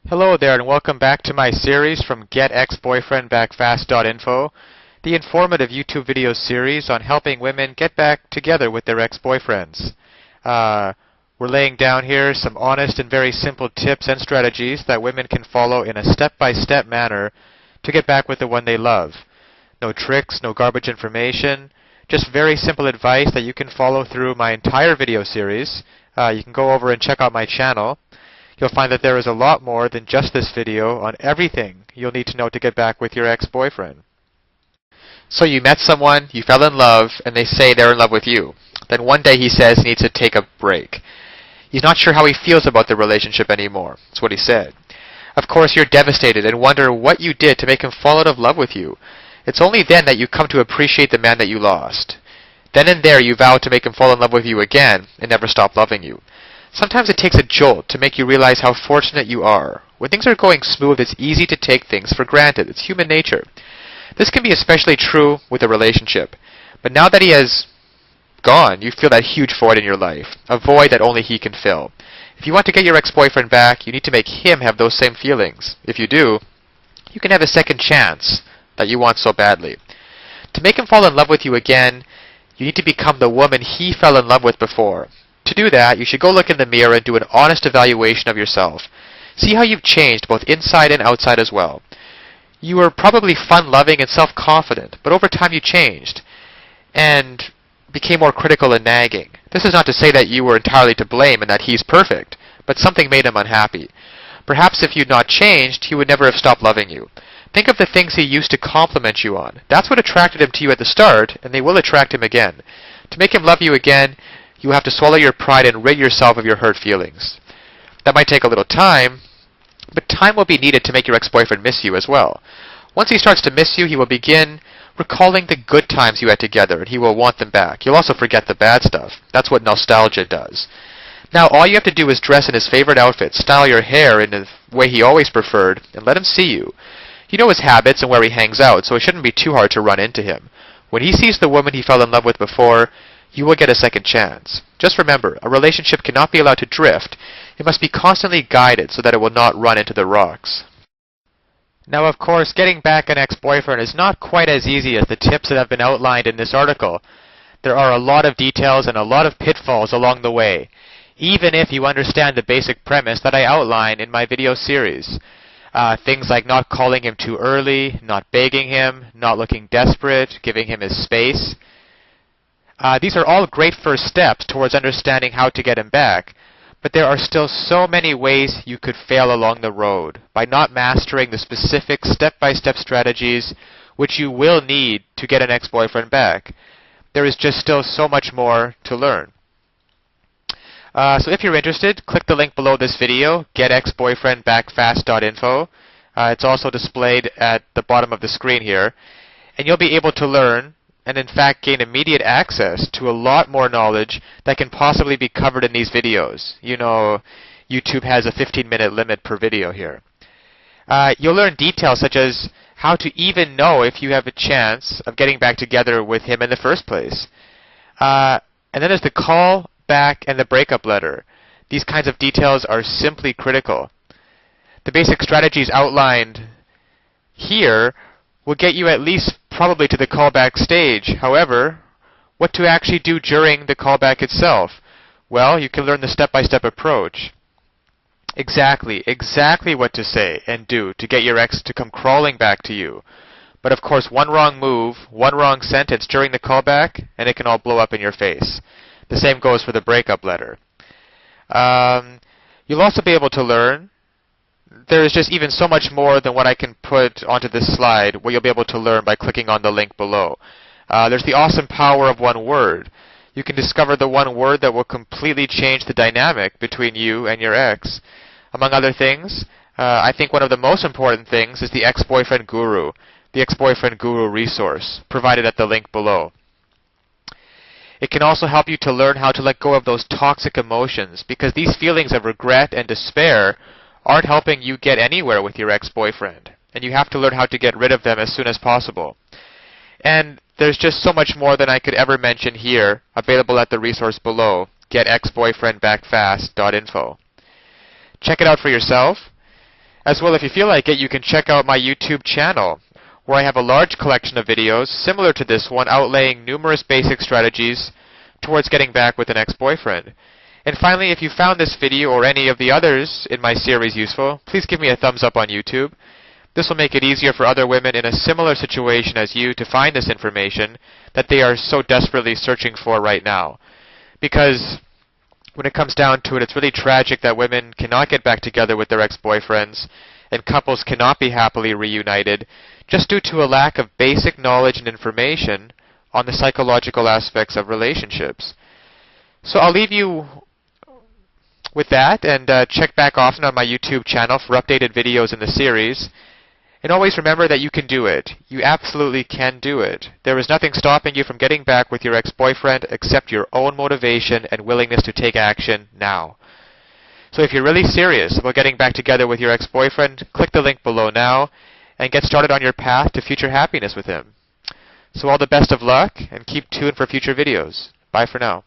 Hello there and welcome back to my series from GetExBoyfriendBackFast.info, the informative YouTube video series on helping women get back together with their ex-boyfriends. We're laying down here some honest and very simple tips and strategies that women can follow in a step-by-step manner to get back with the one they love. No tricks, no garbage information, just very simple advice that you can follow through my entire video series. You can go over and check out my channel. You'll find that there is a lot more than just this video on everything you'll need to know to get back with your ex-boyfriend. So you met someone, you fell in love, and they say they're in love with you. Then one day he says he needs to take a break. He's not sure how he feels about the relationship anymore. That's what he said. Of course, you're devastated and wonder what you did to make him fall out of love with you. It's only then that you come to appreciate the man that you lost. Then and there you vow to make him fall in love with you again and never stop loving you. Sometimes it takes a jolt to make you realize how fortunate you are. When things are going smooth, it's easy to take things for granted. It's human nature. This can be especially true with a relationship. But now that he has gone, you feel that huge void in your life, a void that only he can fill. If you want to get your ex-boyfriend back, you need to make him have those same feelings. If you do, you can have a second chance that you want so badly. To make him fall in love with you again, you need to become the woman he fell in love with before. To do that, you should go look in the mirror and do an honest evaluation of yourself. See how you've changed both inside and outside as well. You were probably fun-loving and self-confident, but over time you changed and became more critical and nagging. This is not to say that you were entirely to blame and that he's perfect, but something made him unhappy. Perhaps if you'd not changed, he would never have stopped loving you. Think of the things he used to compliment you on. That's what attracted him to you at the start, and they will attract him again. To make him love you again, you have to swallow your pride and rid yourself of your hurt feelings. That might take a little time, but time will be needed to make your ex-boyfriend miss you as well. Once he starts to miss you, he will begin recalling the good times you had together, and he will want them back. You'll also forget the bad stuff. That's what nostalgia does. Now, all you have to do is dress in his favorite outfit, style your hair in the way he always preferred, and let him see you. You know his habits and where he hangs out, so it shouldn't be too hard to run into him. When he sees the woman he fell in love with before, you will get a second chance. Just remember, a relationship cannot be allowed to drift. It must be constantly guided so that it will not run into the rocks. Now, of course, getting back an ex-boyfriend is not quite as easy as the tips that have been outlined in this article. There are a lot of details and a lot of pitfalls along the way, even if you understand the basic premise that I outline in my video series. Things like not calling him too early, not begging him, not looking desperate, giving him his space. These are all great first steps towards understanding how to get him back, but there are still so many ways you could fail along the road by not mastering the specific step-by-step strategies which you will need to get an ex-boyfriend back. There is just still so much more to learn. So if you're interested, click the link below this video, getexboyfriendbackfast.info. It's also displayed at the bottom of the screen here, and you'll be able to learn and in fact gain immediate access to a lot more knowledge that can possibly be covered in these videos. You know, YouTube has a 15-minute limit per video here. You'll learn details such as how to even know if you have a chance of getting back together with him in the first place. And then there's the call back and the breakup letter. These kinds of details are simply critical. The basic strategies outlined here will get you at least probably to the callback stage. However, what to actually do during the callback itself? Well, you can learn the step-by-step approach. Exactly what to say and do to get your ex to come crawling back to you. But of course, one wrong move, one wrong sentence during the callback, and it can all blow up in your face. The same goes for the breakup letter. You'll also be able to learn. There is just even so much more than what I can put onto this slide, what you'll be able to learn by clicking on the link below. There's the awesome power of one word. You can discover the one word that will completely change the dynamic between you and your ex. Among other things, I think one of the most important things is the ex-boyfriend guru, the ex-boyfriend guru resource, provided at the link below. It can also help you to learn how to let go of those toxic emotions, because these feelings of regret and despair aren't helping you get anywhere with your ex-boyfriend, and you have to learn how to get rid of them as soon as possible. And there's just so much more than I could ever mention here, available at the resource below, getexboyfriendbackfast.info. Check it out for yourself. As well, if you feel like it, you can check out my YouTube channel, where I have a large collection of videos similar to this one outlaying numerous basic strategies towards getting back with an ex-boyfriend. And finally, if you found this video or any of the others in my series useful, please give me a thumbs up on YouTube. This will make it easier for other women in a similar situation as you to find this information that they are so desperately searching for right now. Because when it comes down to it, it's really tragic that women cannot get back together with their ex-boyfriends and couples cannot be happily reunited just due to a lack of basic knowledge and information on the psychological aspects of relationships. So I'll leave you with that, and check back often on my YouTube channel for updated videos in the series. And always remember that you can do it. You absolutely can do it. There is nothing stopping you from getting back with your ex-boyfriend except your own motivation and willingness to take action now. So if you're really serious about getting back together with your ex-boyfriend, click the link below now and get started on your path to future happiness with him. So all the best of luck, and keep tuned for future videos. Bye for now.